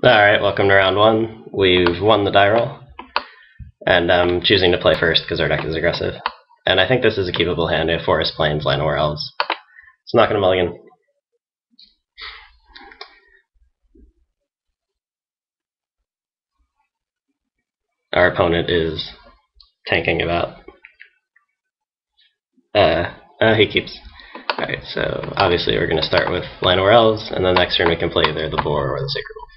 Alright, welcome to round one. We've won the die roll, and I'm choosing to play first because our deck is aggressive. And I think this is a keepable hand. We have Forest, Plains, Llanowar Elves. It's not going to mulligan. Our opponent is tanking about. He keeps. Alright, so obviously we're going to start with Llanowar Elves, and then next turn we can play either the Boar or the Sacred Wolf.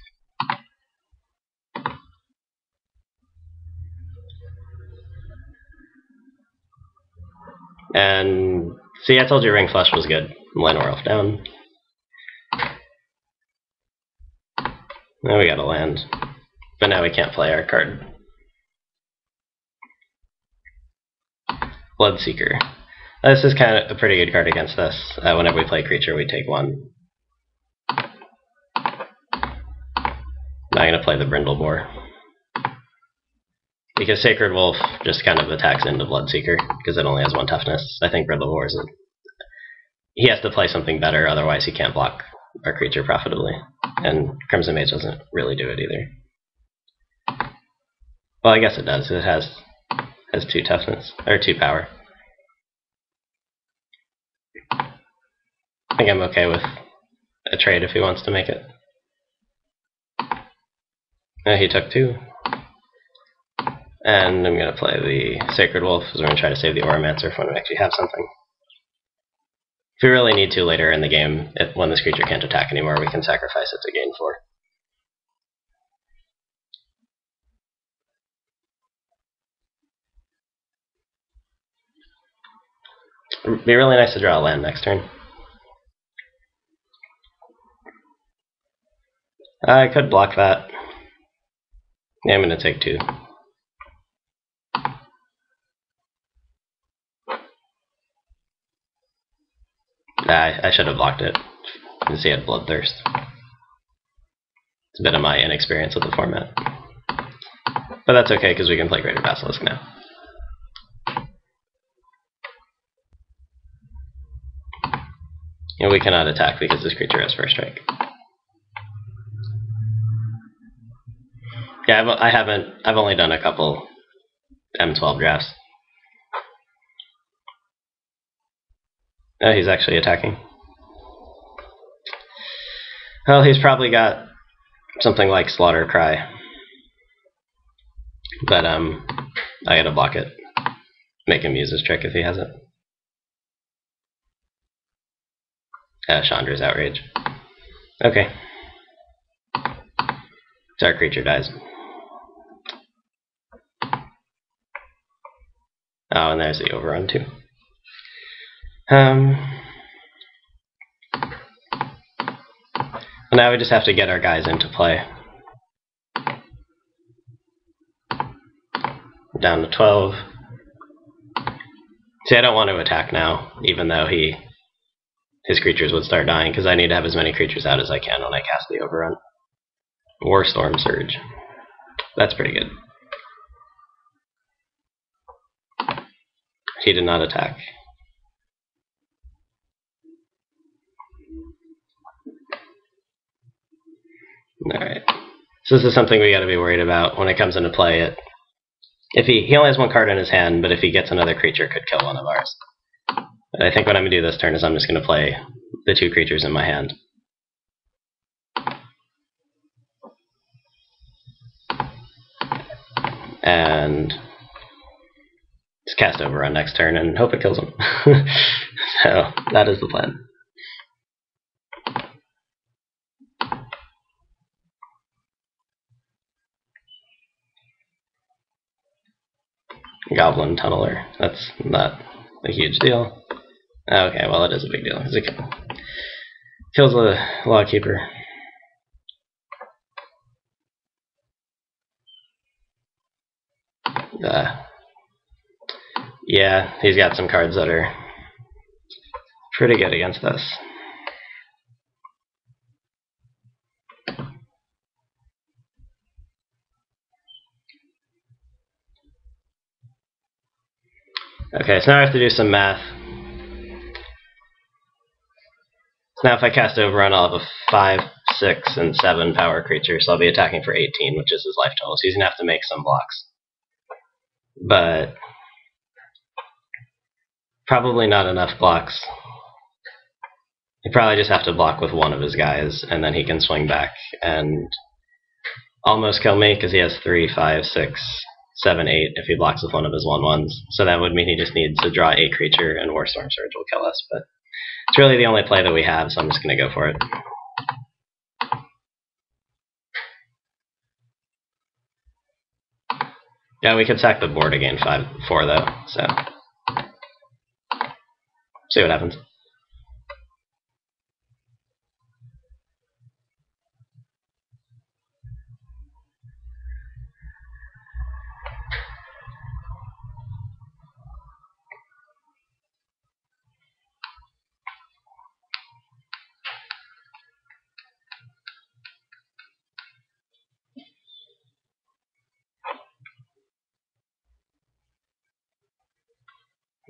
And see, I told you Ring Flush was good. Llanowar Elf down. Now we got a land. But now we can't play our card. Bloodseeker. This is kind of a pretty good card against us. Whenever we play creature, we take one. Now I'm going to play the Brindle Boar. Because Sacred Wolf just kind of attacks into Bloodseeker, because it only has one toughness. I think Brindle Boar is he has to play something better, otherwise he can't block our creature profitably. And Crimson Mage doesn't really do it either. Well, I guess it does. It has 2 toughness, or 2 power. I think I'm okay with a trade if he wants to make it. He took 2. And I'm going to play the Sacred Wolf, because we're going to try to save the Oromancer for when we actually have something. If we really need to later in the game, when this creature can't attack anymore, we can sacrifice it to gain 4. It'd be really nice to draw a land next turn. I could block that. Yeah, I'm going to take 2. I should have blocked it, since he had Bloodthirst. It's a bit of my inexperience with the format. But that's okay, because we can play Greater Basilisk now. And we cannot attack because this creature has first strike. Yeah, I've only done a couple M12 drafts. Oh, he's actually attacking. Well, he's probably got something like Slaughter Cry. But I gotta block it. Make him use his trick if he has it. Chandra's Outrage. Okay. So our creature dies. Oh, and there's the overrun too. Now we just have to get our guys into play. Down to 12. See, I don't want to attack now, even though his creatures would start dying, because I need to have as many creatures out as I can when I cast the overrun. Warstorm Surge. That's pretty good. He did not attack. Alright. So this is something we gotta be worried about when it comes into play. He only has 1 card in his hand, but if he gets another creature, it could kill one of ours. But I think what I'm going to do this turn is I'm just going to play the 2 creatures in my hand. And just cast Overrun next turn and hope it kills him. So that is the plan. Goblin Tunneler. That's not a huge deal. Okay, well it is a big deal. It kills a Lawkeeper. Yeah, he's got some cards that are pretty good against us. Okay, so now I have to do some math. So now if I cast Overrun, I'll have a 6 and 7 power creature, so I'll be attacking for 18, which is his life total. So he's going to have to make some blocks. But probably not enough blocks. He probably just have to block with one of his guys, and then he can swing back and almost kill me, because he has 3, 5, 6, 7, 8 if he blocks with one of his 1/1s. So that would mean he just needs to draw a creature, and Warstorm Surge will kill us. But it's really the only play that we have, so I'm just going to go for it. Yeah, we could sack the board to gain 4 though, so see what happens.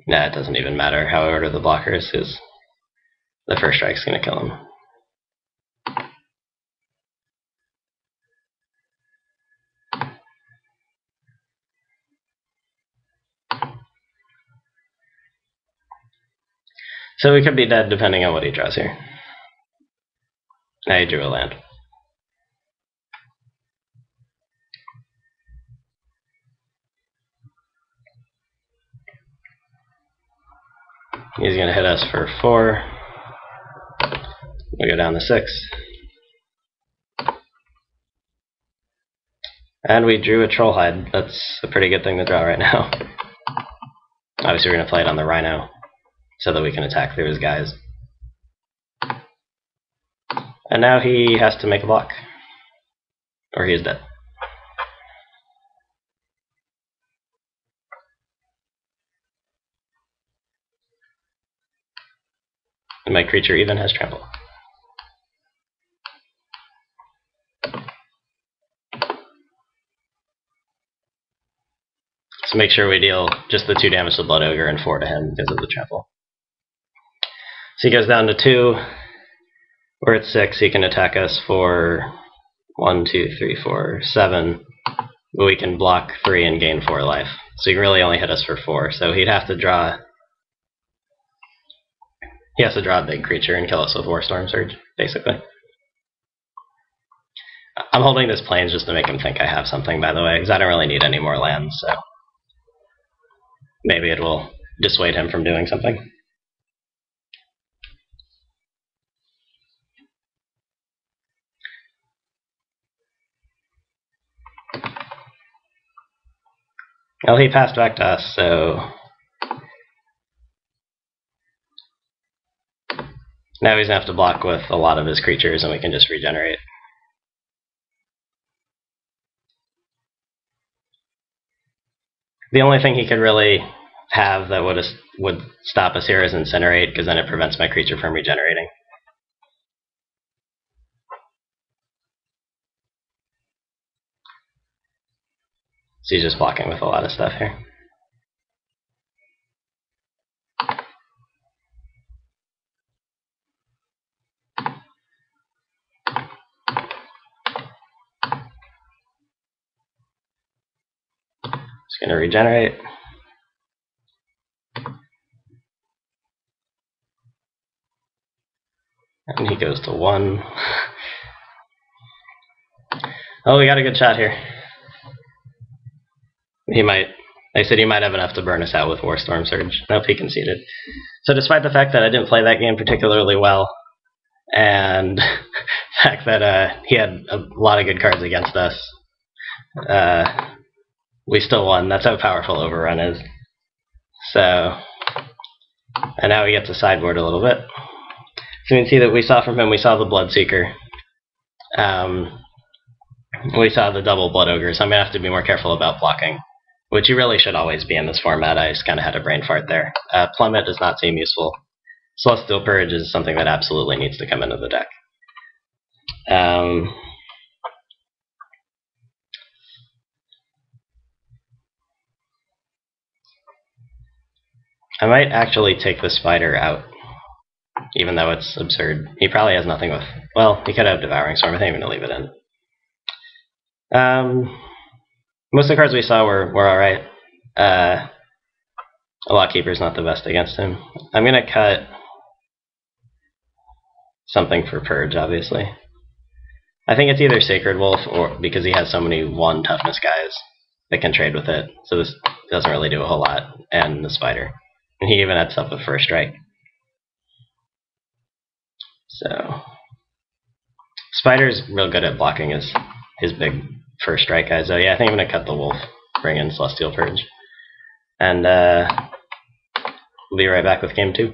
Nah, it doesn't even matter how I order the blockers, because the first strike's going to kill him. So we could be dead depending on what he draws here. Now he drew a land. He's going to hit us for 4. We go down to 6. And we drew a Trollhide. That's a pretty good thing to draw right now. Obviously we're going to play it on the Rhino, so that we can attack through his guys. And now he has to make a block, or he is dead. And my creature even has trample. So make sure we deal just the 2 damage to Blood Ogre and 4 to him because of the trample. So he goes down to 2. We're at 6. He can attack us for 1, 2, 3, 4, 7. But we can block 3 and gain 4 life. So he can really only hit us for 4. So he'd have to draw. He has to draw a big creature and kill us with Warstorm Surge, basically. I'm holding this Plains just to make him think I have something, by the way, because I don't really need any more lands, so maybe it will dissuade him from doing something. Well, he passed back to us, so now he's going to have to block with a lot of his creatures, and we can just regenerate. The only thing he could really have that would stop us here is Incinerate, because then it prevents my creature from regenerating. So he's just blocking with a lot of stuff here. Just going to regenerate. And he goes to 1. Oh, we got a good shot here. He might. I said he might have enough to burn us out with Warstorm Surge. Nope, he conceded. So despite the fact that I didn't play that game particularly well, and the fact that he had a lot of good cards against us, we still won. That's how powerful Overrun is. So, and now we get to sideboard a little bit. So you can see that we saw from him, we saw the Bloodseeker. We saw the double Blood Ogre, so I'm going to have to be more careful about blocking, which you really should always be in this format. I just kind of had a brain fart there. Plummet does not seem useful. Celestial Purge is something that absolutely needs to come into the deck. I might actually take the Spider out, even though it's absurd. He probably has nothing with Well, he could have Devouring Storm. I think I'm going to leave it in. Most of the cards we saw were alright. A Lot Keeper's not the best against him. I'm going to cut something for Purge, obviously. I think it's either Sacred Wolf, or because he has so many 1 toughness guys that can trade with it, so this doesn't really do a whole lot, and the Spider. And he even had stuff with First Strike. So Spider's real good at blocking his big First Strike guys, so yeah, I think I'm going to cut the Wolf, bring in Celestial Purge. And we'll be right back with game 2.